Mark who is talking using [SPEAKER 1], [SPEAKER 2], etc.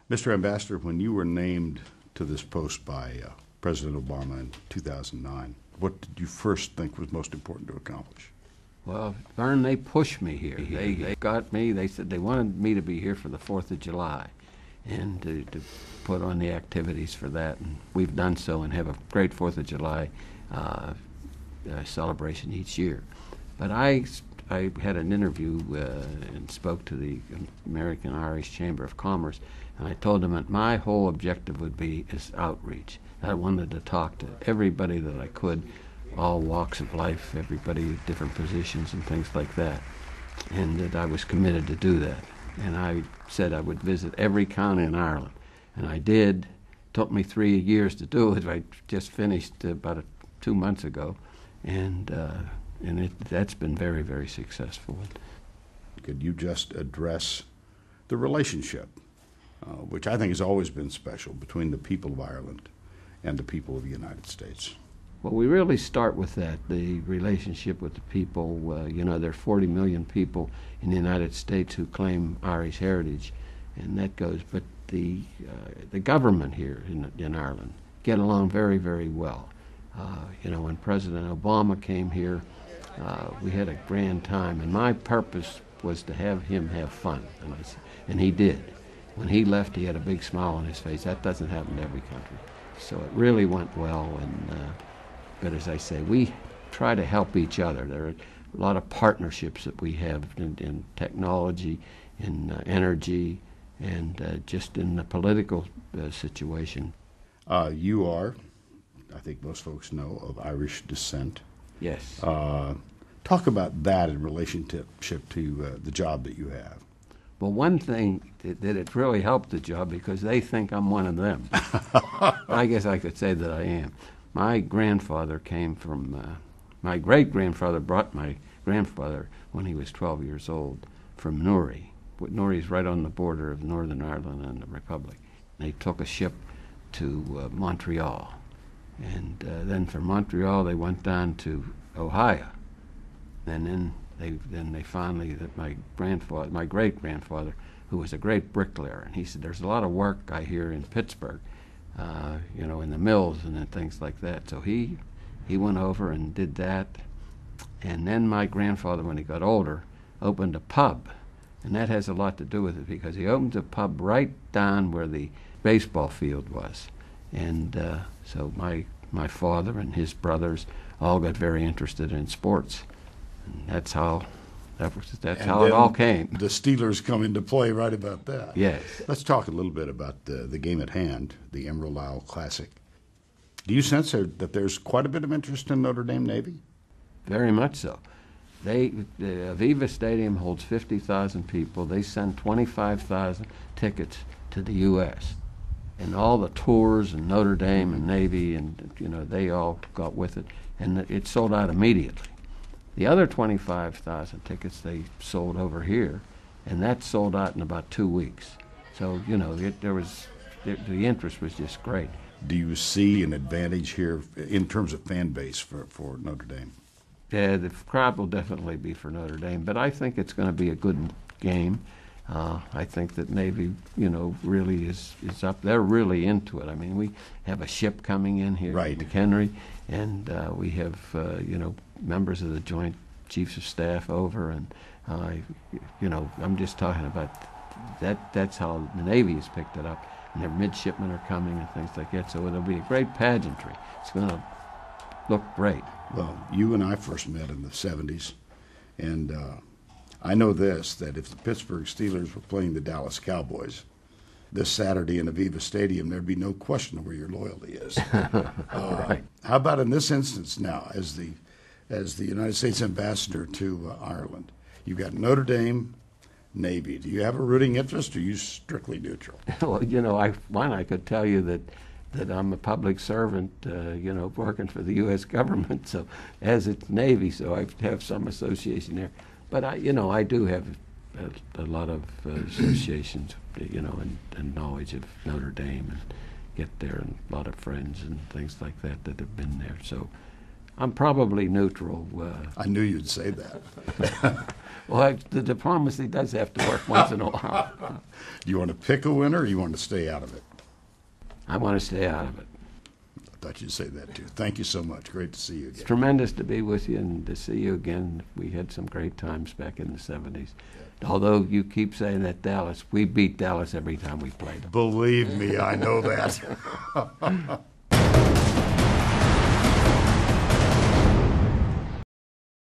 [SPEAKER 1] Mr. Ambassador, when you were named to this post by President Obama in 2009, what did you first think was most important to accomplish?
[SPEAKER 2] Well, Verne, they pushed me here. They got me. They said they wanted me to be here for the 4th of July and to put on the activities for that. And we've done so and have a great 4th of July celebration each year. But I had an interview and spoke to the American Irish Chamber of Commerce, and I told them that my whole objective would be is outreach. I wanted to talk to everybody that I could, all walks of life, everybody, different positions and things like that, and that I was committed to do that. And I said I would visit every county in Ireland, and I did. It took me 3 years to do it. I just finished about 2 months ago, and that's been very, very successful.
[SPEAKER 1] Could you just address the relationship, which I think has always been special, between the people of Ireland and the people of the United States?
[SPEAKER 2] Well, we really start with that, the relationship with the people. There are 40 million people in the United States who claim Irish heritage, and that goes. But the government here in Ireland get along very, very well. When President Obama came here, we had a grand time, and my purpose was to have him have fun, and he did. When he left, he had a big smile on his face. That doesn't happen to every country. So it really went well, but as I say, we try to help each other. There are a lot of partnerships that we have in technology, in energy, and just in the political situation.
[SPEAKER 1] You are, I think most folks know, of Irish descent.
[SPEAKER 2] Yes.
[SPEAKER 1] Talk about that in relationship to the job that you have.
[SPEAKER 2] Well, one thing that it really helped the job because they think I'm one of them. I guess I could say that I am. My grandfather came from, my great-grandfather brought my grandfather when he was 12 years old from Newry. Newry is right on the border of Northern Ireland and the Republic. They took a ship to Montreal. And then from Montreal they went down to Ohio. And then they finally, that my great-grandfather, who was a great bricklayer, and he said, there's a lot of work I hear in Pittsburgh, in the mills and things like that. So he went over and did that. And then my grandfather, when he got older, opened a pub. And that has a lot to do with it because he opened a pub right down where the baseball field was. And so my father and his brothers all got very interested in sports. And that's how it all came.
[SPEAKER 1] The Steelers come into play right about that.
[SPEAKER 2] Yes.
[SPEAKER 1] Let's talk a little bit about the game at hand, the Emerald Isle Classic. Do you sense that there's quite a bit of interest in Notre Dame Navy?
[SPEAKER 2] Very much so. The Aviva Stadium holds 50,000 people. They send 25,000 tickets to the U.S. And all the tours and Notre Dame and Navy and they all got with it, and it sold out immediately. The other 25,000 tickets they sold over here, and that sold out in about 2 weeks. So the interest was just great.
[SPEAKER 1] Do you see an advantage here in terms of fan base for Notre Dame?
[SPEAKER 2] Yeah, the crowd will definitely be for Notre Dame, but I think it's going to be a good game. I think that Navy, really is up. They're really into it. I mean, we have a ship coming in here,
[SPEAKER 1] right,
[SPEAKER 2] McHenry, and we have, members of the Joint Chiefs of Staff over, and, I'm just talking about that. That's how the Navy has picked it up, and their midshipmen are coming and things like that. So it'll be a great pageantry. It's going to look great.
[SPEAKER 1] Well, you and I first met in the 70s, and I know that if the Pittsburgh Steelers were playing the Dallas Cowboys this Saturday in Aviva Stadium, there'd be no question where your loyalty is.
[SPEAKER 2] Right.
[SPEAKER 1] How about in this instance now, as the United States ambassador to Ireland? You've got Notre Dame, Navy. Do you have a rooting interest, or are you strictly neutral?
[SPEAKER 2] Well, I could tell you that I'm a public servant, working for the U.S. government, so as it's Navy, so I have some association there. But I do have a lot of associations, and knowledge of Notre Dame, and get there, and a lot of friends and things like that have been there. So I'm probably neutral.
[SPEAKER 1] I knew you'd say that.
[SPEAKER 2] Well, the diplomacy does have to work once in a while.
[SPEAKER 1] Do you want to pick a winner or you want to stay out of it?
[SPEAKER 2] I want to stay out of it.
[SPEAKER 1] I thought you'd say that too. Thank you so much. Great to see you
[SPEAKER 2] It's
[SPEAKER 1] again.
[SPEAKER 2] tremendous to be with you and to see you again. We had some great times back in the 70s. Although you keep saying that Dallas, we beat Dallas every time we played them.
[SPEAKER 1] Believe me, I know that.